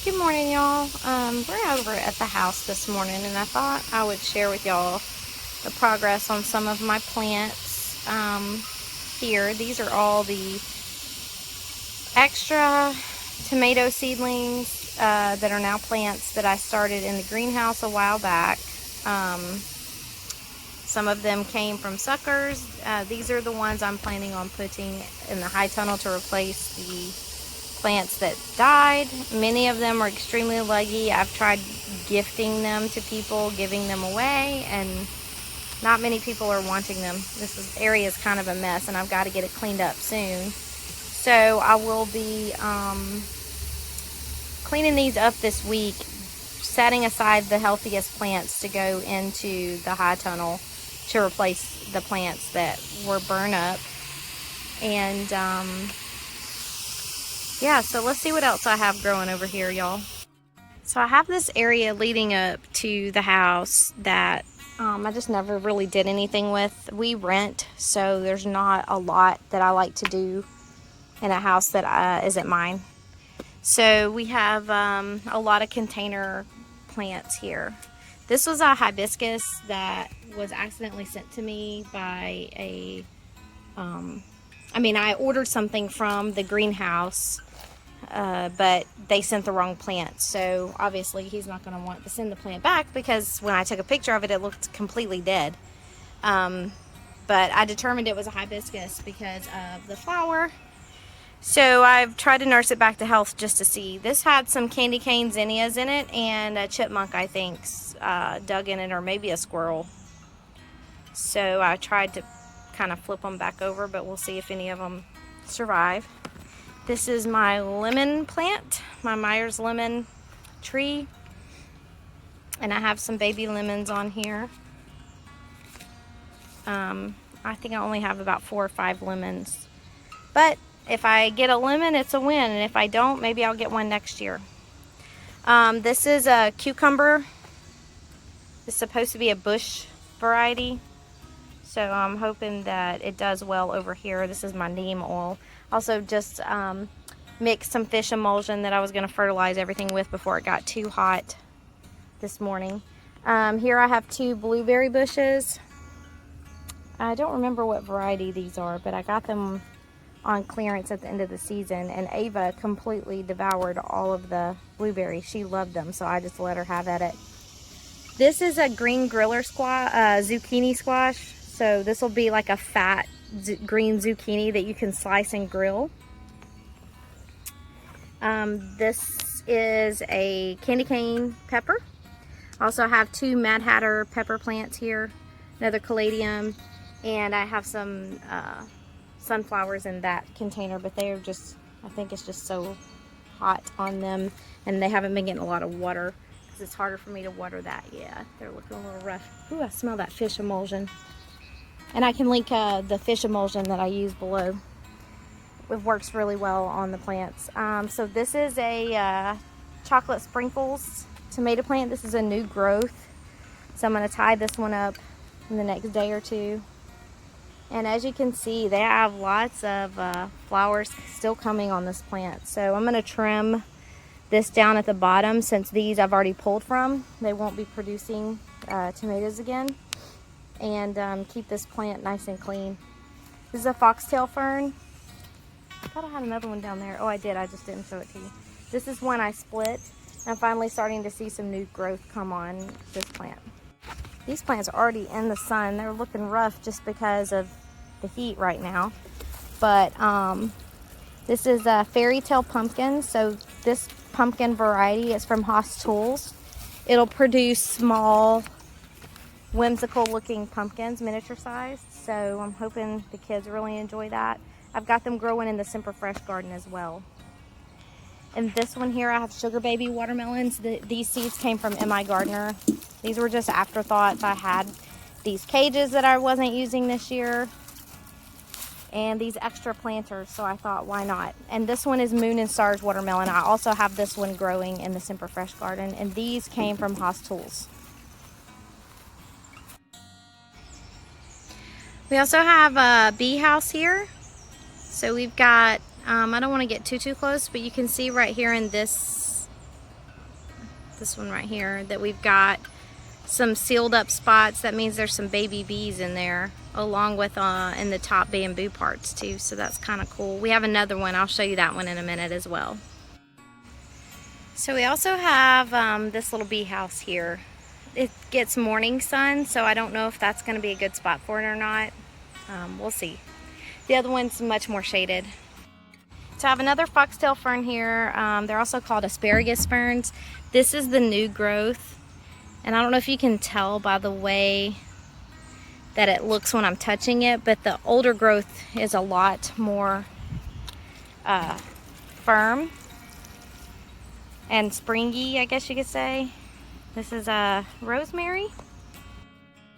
Good morning, y'all. We're over at the house this morning, and I thought I would share with y'all the progress on some of my plants here. These are all the extra tomato seedlings that are now plants that I started in the greenhouse a while back. Some of them came from suckers. These are the ones I'm planning on putting in the high tunnel to replace the plants that died. Many of them are extremely leggy. I've tried gifting them to people, giving them away, and not many people are wanting them. This area is kind of a mess, and I've got to get it cleaned up soon. So I will be cleaning these up this week, setting aside the healthiest plants to go into the high tunnel to replace the plants that were burned up. And yeah, so let's see what else I have growing over here, y'all. So I have this area leading up to the house that I just never really did anything with. We rent, so there's not a lot that I like to do in a house that isn't mine. So we have a lot of container plants here. This was a hibiscus that was accidentally sent to me by a, I ordered something from the greenhouse, but they sent the wrong plant. So obviously he's not going to want to send the plant back because when I took a picture of it, it looked completely dead. But I determined it was a hibiscus because of the flower. So I've tried to nurse it back to health just to see. This had some candy cane zinnias in it, and a chipmunk, I think, dug in it, or maybe a squirrel. So I tried to kind of flip them back over, but we'll see if any of them survive. This is my lemon plant, my Myers lemon tree, and I have some baby lemons on here. I think I only have about 4 or 5 lemons, but if I get a lemon, it's a win, and if I don't, maybe I'll get one next year. This is a cucumber. It's supposed to be a bush variety, so I'm hoping that it does well over here. This is my neem oil. Also just mixed some fish emulsion that I was going to fertilize everything with before it got too hot this morning. Here I have 2 blueberry bushes. I don't remember what variety these are, but I got them on clearance at the end of the season, and Ava completely devoured all of the blueberries. She loved them, so I just let her have at it. This is a green griller squash, zucchini squash. So this will be like a fat green zucchini that you can slice and grill. This is a candy cane pepper. Also have 2 Mad Hatter pepper plants here, another caladium, and I have some sunflowers in that container, but they are just, I think it's just so hot on them, and they haven't been getting a lot of water because it's harder for me to water that. Yeah, they're looking a little rough. Ooh, I smell that fish emulsion. And I can link the fish emulsion that I use below. It works really well on the plants. So this is a chocolate sprinkles tomato plant. This is a new growth. So I'm going to tie this one up in the next day or two. And as you can see, they have lots of flowers still coming on this plant. So I'm going to trim this down at the bottom, since these I've already pulled from. They won't be producing tomatoes again. And keep this plant nice and clean. This is a foxtail fern. I thought I had another one down there. Oh, I did. I just didn't show it to you. This is one I split. I'm finally starting to see some new growth come on this plant. These plants are already in the sun. They're looking rough just because of the heat right now. But this is a fairy tale pumpkin. So this pumpkin variety is from Haas Tools. It'll produce small, whimsical looking pumpkins, miniature sized. So I'm hoping the kids really enjoy that. I've got them growing in the Simper Fresh garden as well. And this one here, I have sugar baby watermelons. These seeds came from M.I. Gardner. These were just afterthoughts. I had these cages that I wasn't using this year, and these extra planters, so I thought, why not? And this one is Moon and Stars watermelon. I also have this one growing in the Simper Fresh garden, and these came from Haas Tools. We also have a bee house here. So we've got, I don't want to get too close, but you can see right here in this this one right here, that we've got some sealed up spots. That means there's some baby bees in there, along with in the top bamboo parts too, so that's kind of cool. We have another one, I'll show you that one in a minute as well. So we also have this little bee house here. It gets morning sun, so I don't know if that's going to be a good spot for it or not. We'll see. The other one's much more shaded. So I have another foxtail fern here. They're also called asparagus ferns. This is the new growth, and I don't know if you can tell by the way that it looks when I'm touching it, but the older growth is a lot more firm and springy, I guess you could say. This is rosemary.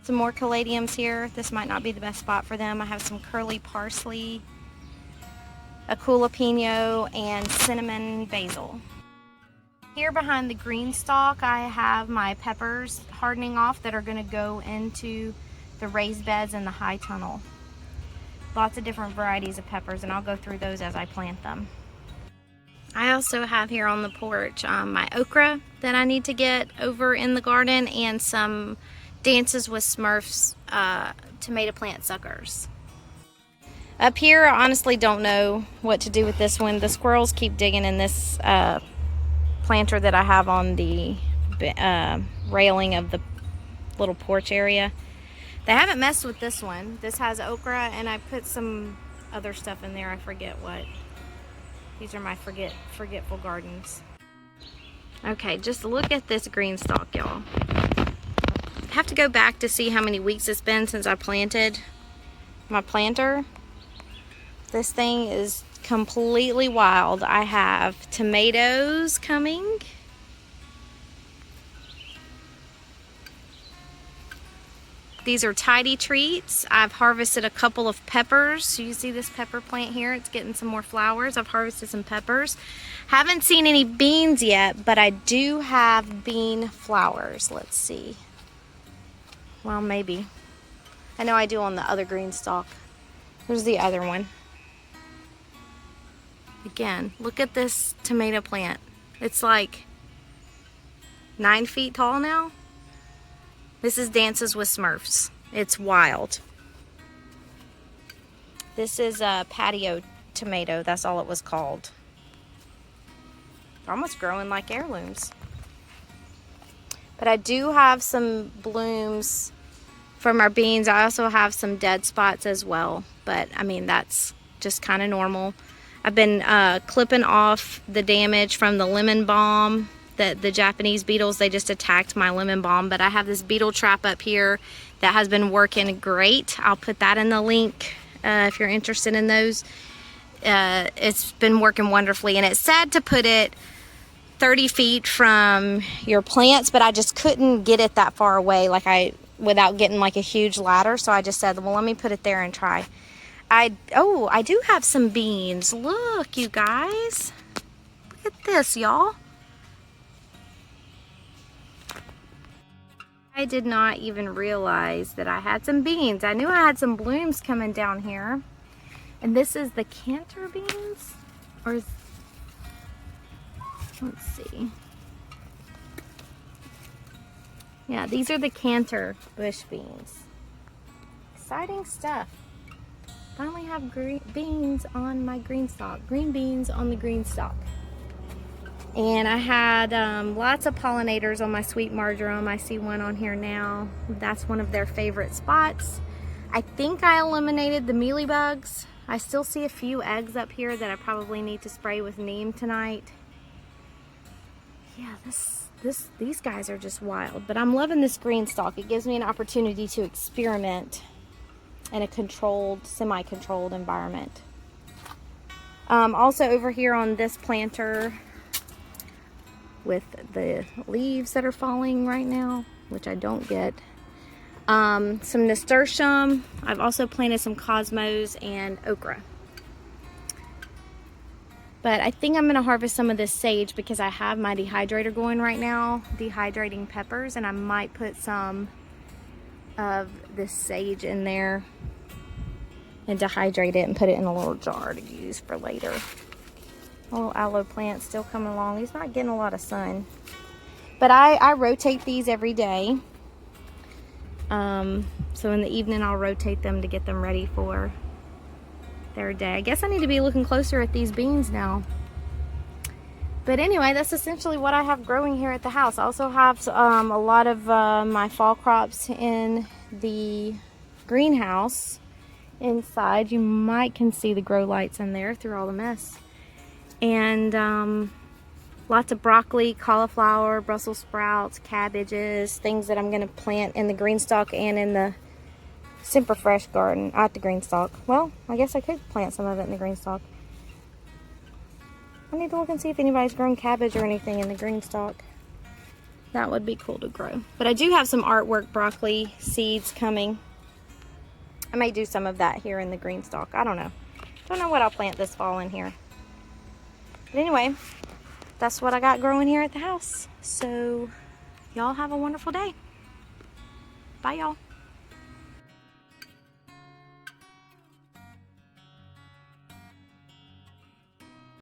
Some more caladiums here. This might not be the best spot for them. I have some curly parsley, a jalapeno, and cinnamon basil. Here behind the green stalk, I have my peppers hardening off that are going to go into the raised beds in the high tunnel. Lots of different varieties of peppers, and I'll go through those as I plant them. I also have here on the porch my okra that I need to get over in the garden, and some Dances with Smurfs tomato plant suckers. Up here, I honestly don't know what to do with this one. The squirrels keep digging in this planter that I have on the railing of the little porch area. They haven't messed with this one. This has okra, and I put some other stuff in there. I forget what. These are my forgetful gardens. Okay, just look at this green stalk, y'all. I have to go back to see how many weeks it's been since I planted my planter. This thing is completely wild. I have tomatoes coming. These are tidy treats. I've harvested a couple of peppers. So you see this pepper plant here? It's getting some more flowers. I've harvested some peppers. Haven't seen any beans yet, but I do have bean flowers. Let's see. Well, maybe. I know I do on the other green stalk. Here's the other one. Again, look at this tomato plant. It's like 9 feet tall now. This is Dances with Smurfs. It's wild. This is a patio tomato. That's all it was called. They're almost growing like heirlooms. But I do have some blooms from our beans. I also have some dead spots as well. But I mean, that's just kind of normal. I've been clipping off the damage from the lemon balm. The Japanese beetles, they just attacked my lemon balm, but I have this beetle trap up here that has been working great. I'll put that in the link if you're interested in those. It's been working wonderfully, and it's sad to put it 30 feet from your plants, but I just couldn't get it that far away without getting like a huge ladder, so I just said, well, let me put it there and try. I do have some beans. Look, you guys. Look at this, y'all. I did not even realize that I had some beans. I knew I had some blooms coming down here. And this is the canter beans? Or let's see. Yeah, these are the canter bush beans. Exciting stuff. Finally have green beans on my green stalk. Green beans on the green stalk. And I had lots of pollinators on my sweet marjoram. I see one on here now. That's one of their favorite spots. I think I eliminated the mealybugs. I still see a few eggs up here that I probably need to spray with neem tonight. Yeah, these guys are just wild. But I'm loving this green stalk. It gives me an opportunity to experiment in a controlled, semi-controlled environment. Also over here on this planter, with the leaves that are falling right now, which I don't get. Some nasturtium. I've also planted some cosmos and okra. But I think I'm going to harvest some of this sage because I have my dehydrator going right now, dehydrating peppers, and I might put some of this sage in there and dehydrate it and put it in a little jar to use for later. A little aloe plant still coming along. He's not getting a lot of sun. But I rotate these every day. So in the evening I'll rotate them to get them ready for their day. I guess I need to be looking closer at these beans now. But anyway, that's essentially what I have growing here at the house. I also have a lot of my fall crops in the greenhouse inside. You can see the grow lights in there through all the mess. And lots of broccoli, cauliflower, Brussels sprouts, cabbages, things that I'm going to plant in the GreenStalk and in the Simper Fresh garden at the GreenStalk. Well, I guess I could plant some of it in the GreenStalk. I need to look and see if anybody's grown cabbage or anything in the GreenStalk. That would be cool to grow. But I do have some artwork broccoli seeds coming. I may do some of that here in the GreenStalk. I don't know. Don't know what I'll plant this fall in here. But anyway, that's what I got growing here at the house. So y'all have a wonderful day. Bye, y'all.